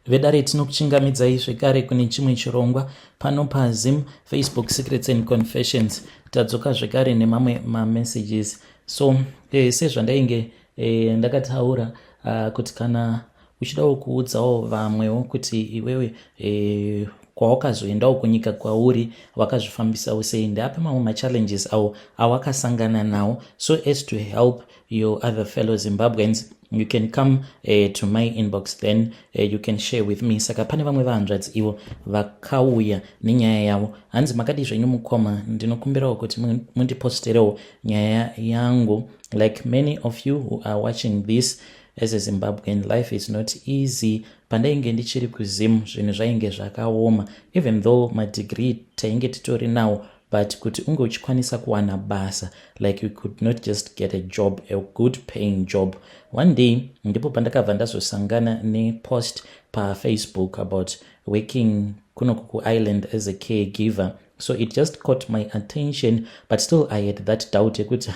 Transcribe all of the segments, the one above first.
vedare tinokuchingamidzai zvekare kune chimwe chirongwa pano paZim Facebook Secrets and Confessions. Tadzoka zvekare nemamwe mamessages. So sezvandainge ndakataura kuti kana uchidawo kuudzawo vamwewo kuti iwewe kwawakazoendawo kunyika kwauri wakazvifambisawo sei, ndape mamwe machallenges awo awakasangana nawo, so as to help your other fellow Zimbabweans. You can come to my inbox, then you can share with me. Saka pane vamwe vahanzvadzi ivo vakauya nenyaya yavo. Hanzi makadi zvenyu mukoma, ndinokumbirawo kuti mundiposterewo nyaya yangu. Like many of you who are watching this, as a Zimbabwean, life is not easy. Pandainge ndichiri kuZim zvinhu zvainge zvakaoma, even though my degree tainge titori nawo, but kuti unge uchikwanisa kuwana basa, like you could not just get a job, a good paying job. One day ndipo pandakabva ndazosangana nepost paFacebook about working kuno ku island as a caregiver. So it just caught my attention, but still I had that doubt kuti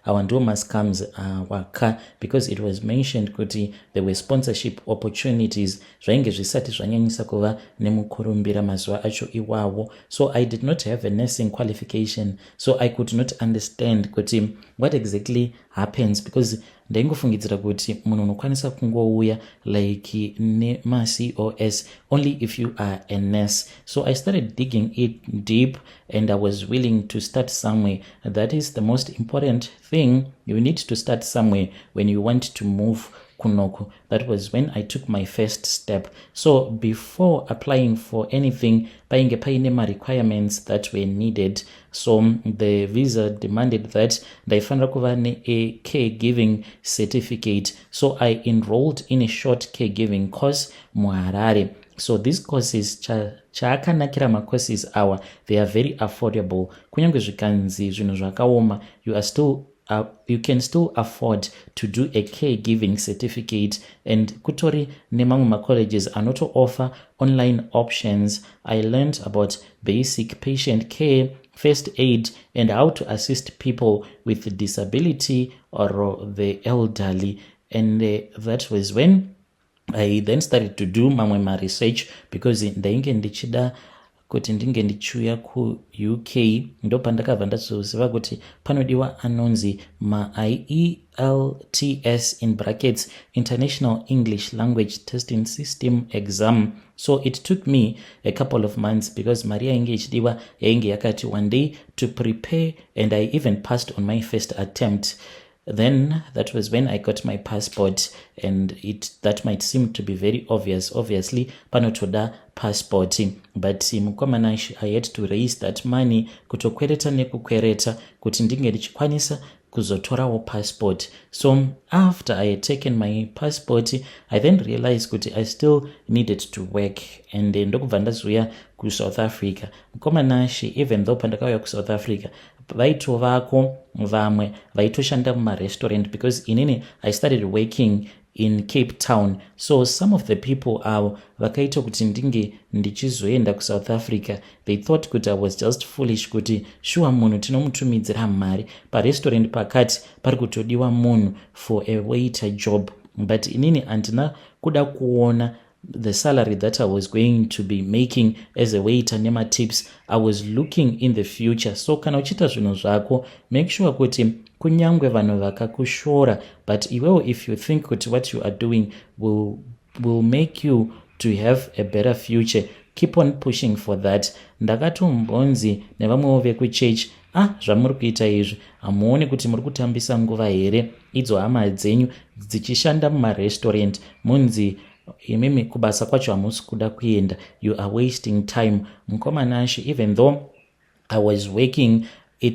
our ndoma scams waka, because it was mentioned kuti there were sponsorship opportunities zvainge zvisati zvanyanyisa kuva nemukurumbira mazuva acho iwawo. So I did not have a nursing qualification, so I could not understand kuti what exactly happens, because ndaingofungidzira kuti munhu unokwanisa kungouya like nema-COS only if you are a nurse. So I started digging it deep, and I was willing to start somewhere. That is the most important thing. You need to start somewhere when you want to move kunoko. That was when I took my first step. So before applying for anything, painge paine ma requirements that were needed. So the visa demanded that ndaifanira kuva a caregiving certificate. So I enrolled in a short caregiving course muHarare. So these courses chaakanakira macourses awa, they are very affordable. Kunyange zvikanzi zvinhu zvakaoma, you can still afford to do a caregiving certificate. And kutori nemamwe macolleges anoto offer online options. I learned about basic patient care, first aid, and how to assist people with disability or the elderly. And that was when I then started to do mamwe ma research, because ndainge ndichida kuti ndinge ndichiuya kuUK, ndo pandakabva ndazoziva kuti panodiwa anonzi ma-IELTS in brackets, International English Language Testing System exam. So it took me a couple of months, because Maria yainge ichidiwa yainge yakati one day to prepare, and I even passed on my first attempt. Then that was when I got my passport, and that might seem to be very obvious. Obviously, panotoda passport, but mukomana, I had to raise that money kutokwereta nekukwereta kuti ndinge ndichikwanisa kuzotorawo passport. So after I had taken my passport, I then realized kuti I still needed to work, and ndokubva ndazoya ku South Africa. Mukomana, even though pandakauya ku South Africa, vaitovako vamwe vaitoshanda mumarestaurant, because inini I started working in Cape Town. So some of the people avo vakaita kuti ndinge ndichizoenda kuSouth Africa, they thought kuti I was just foolish, kuti sure munhu tinomutumidzira mari parestaurant pakati pari kutodiwa munhu for a waiter job. But inini handina kuda kuona the salary that I was going to be making as a waiter nema tips. I was looking in the future. So kana uchita zvinhu zvako, make sure kuti kunyangwe vanhu vakakushora, but iwewe if you think kuti what you are doing will make you to have a better future, keep on pushing for that. Ndakatombonzi nevamwewo vekuchurch, zvamuri kuita izvi hamuoni kuti muri kutambisa nguva here? Idzo hama dzenyu dzichishanda mumarestaurant, munzi imimi kubasa kwacho hamusi kuda kuenda, you are wasting time. Mukomanashi, even though I was working, I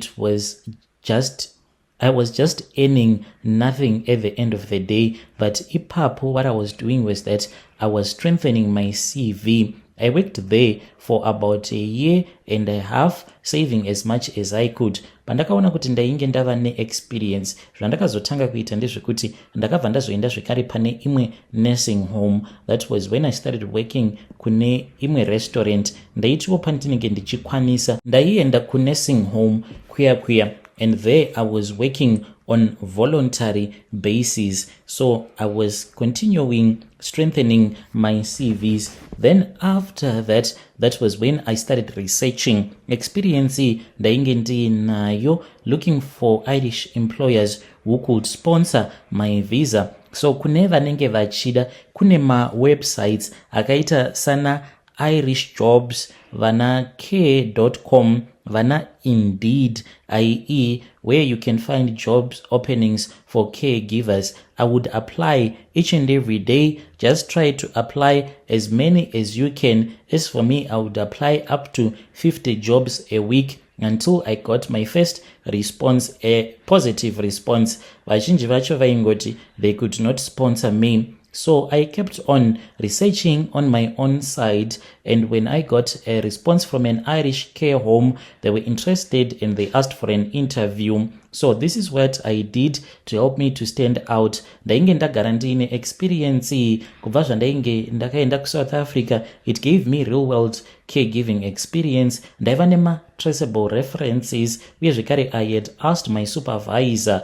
was just earning nothing at the end of the day. But ipapo, what I was doing was that I was strengthening my CV. I worked there for about a year and a half, saving as much as I could. Pandakaona kuti ndainge ndava neexperience, zvandakazotanga kuita ndezvekuti ndakabva ndazoenda zvekare pane imwe nursing home. That was when I started working kune imwe restaurant. Ndaitiwo pandinenge ndichikwanisa, ndaienda kunursing home kuya, and there I was working on voluntary basis. So I was continuing strengthening my CVs. Then after that, that was when I started researching experience ndainge ndinayo, looking for Irish employers who could sponsor my visa. So kune vanenge vachida, kune websites akaita sana Irish Jobs, vana care.com, vana Indeed, IE, where you can find jobs openings for caregivers. I would apply each and every day. Just try to apply as many as you can. As for me, I would apply up to 50 jobs a week until I got my first response, a positive response. Vazhinji vacho vaingoti they could not sponsor me. So I kept on researching on my own side, and when I got a response from an Irish care home, they were interested and they asked for an interview. So this is what I did to help me to stand out. Ndainge ndagara ndine experience kubva zvandainge ndakaenda kuSouth Africa. It gave me real world caregiving experience. Ndaiva nema traceable references. Uye zvekare I had asked my supervisor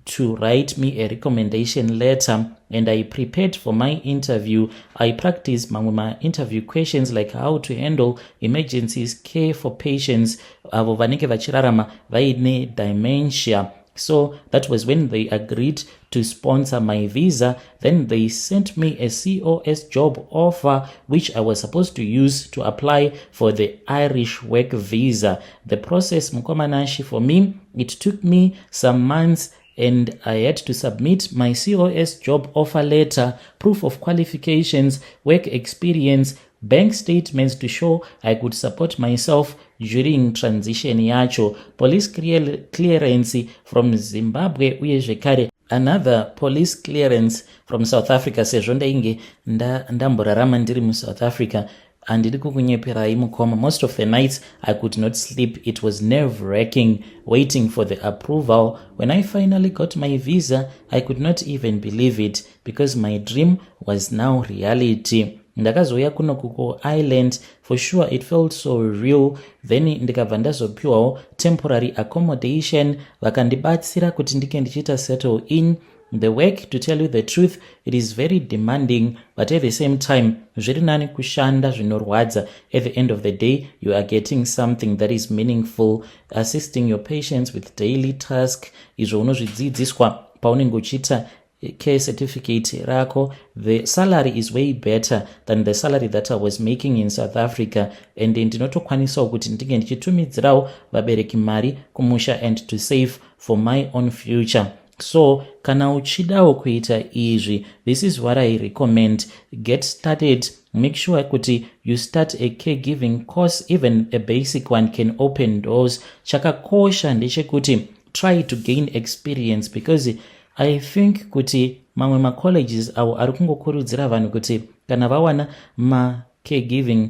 to write me a recommendation letter, and I prepared for my interview. I practiced my interview questions like how to handle emergencies, care for patients avo vanenge vachirarama vaine dementia. So that was when they agreed to sponsor my visa. Then they sent me a COS job offer, which I was supposed to use to apply for the Irish work visa. The process, Mkomanashi, for me, it took me some months, and I had to submit my COS job offer letter, proof of qualifications, work experience, bank statements to show I could support myself during transition yacho, police clearance from Zimbabwe, uye zvekare another police clearance from South Africa, sezvo ndainge ndamborarama ndiri muSouth Africa. Handidi kukunyeperai mukoma. Most of the nights I could not sleep. It was nerve-wracking waiting for the approval. When I finally got my visa, I could not even believe it, because my dream was now reality. Ndakazouya kuno kuko Island. For sure it felt so real. Then ndikabva ndazopiwawo temporary accommodation, vakandibatsira kuti ndike ndichita settle in. The work, to tell you the truth, it is very demanding, but at the same time, zviri nani kushanda zvinorwadza. At the end of the day, you are getting something that is meaningful, assisting your patients with daily task. Izvo unozvidzidziswa paunenge uchiita care certificate rako. The salary is way better than the salary that I was making in South Africa, and ndinotokwanisawo kuti ndinge ndichitumidzirawo vabereki mari kumusha and to save for my own future. So kana uchidawo kuita izvi, this is what I recommend. Get started. Make sure kuti you start a caregiving course. Even a basic one can open doors. Chakakosha ndechekuti try to gain experience, because I think kuti mamwe ma-colleges awo ari kungokurudzira vanhu kuti kana vawana ma-caregiving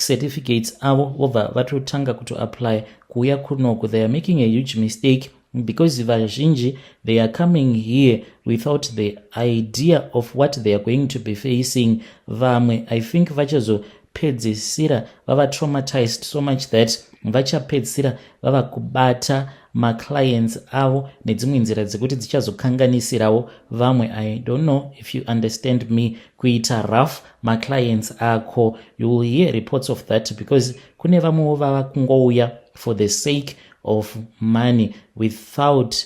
certificates avo vobva vatotanga kutoapply kuuya kunoku. They are making a huge mistake, because vazhinji they are coming here without the idea of what they are going to be facing. Vamwe I think vachazopedzisira vava traumatized so much that vachapedzisira vava kubata ma-clients avo nedzimwe nzira dzekuti dzichazokanganisirawo vamwe. I don't know if you understand me. Kuita rough ma-clients ako, you will hear reports of that, because kune vamwewo vava kungouya for the sake of money without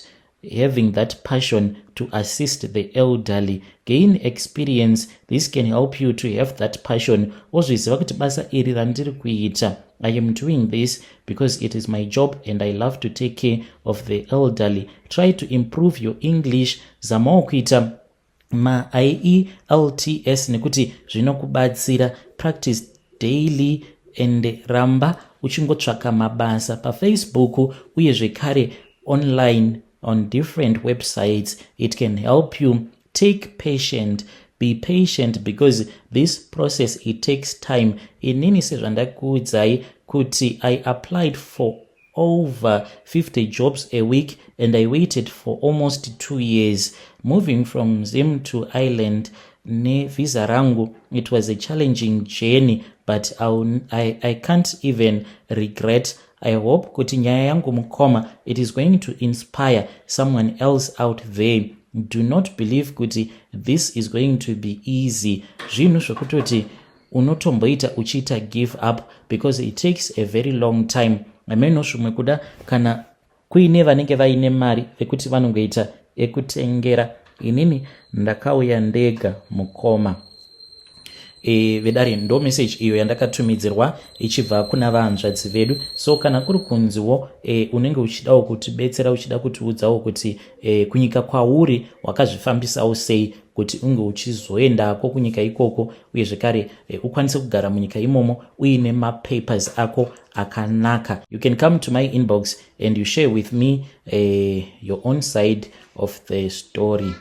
having that passion to assist the elderly. Gain experience. This can help you to have that passion. Ozviziva kuti basa iri randiri kuita, I am doing this because it is my job and I love to take care of the elderly. Try to improve your English. Zamawo kuita ma-IELTS nekuti zvinokubatsira. Practice daily and ramba uchingotsvaka mabasa paFacebook uye zvekare online on different websites. It can help you. Take patient. Be patient, because this process, it takes time. Inini sezvandakuudzai kuti I applied for over 50 jobs a week, and I waited for almost 2 years. Moving from Zim to Island ne visa rangu, it was a challenging journey, but I can't even regret. I hope kuti nyaya yangu mukoma it is going to inspire someone else out there. Do not believe kuti this is going to be easy. Zvinhu zvekutoti unotomboita uchiita give up because it takes a very long time. Ameno zvimwe kuda kana kuine vanenge vaine mari vekuti vanongoita ekutengera. Inini ndakauya ndega mukoma. Vedare ndo message iyo yandakatumidzirwa ichibva kuna vahanzvadzi vedu. So kana kuri kunziwo unenge uchidawo kutibetsera, uchida kutiudzawo kuti kunyika kwauri wakazvifambisawo sei kuti unge uchizoendako kunyika ikoko uye zvekare ukwanise kugara munyika imomo uine mapapers ako akanaka. You can come to my inbox and you share with me your own side of the story.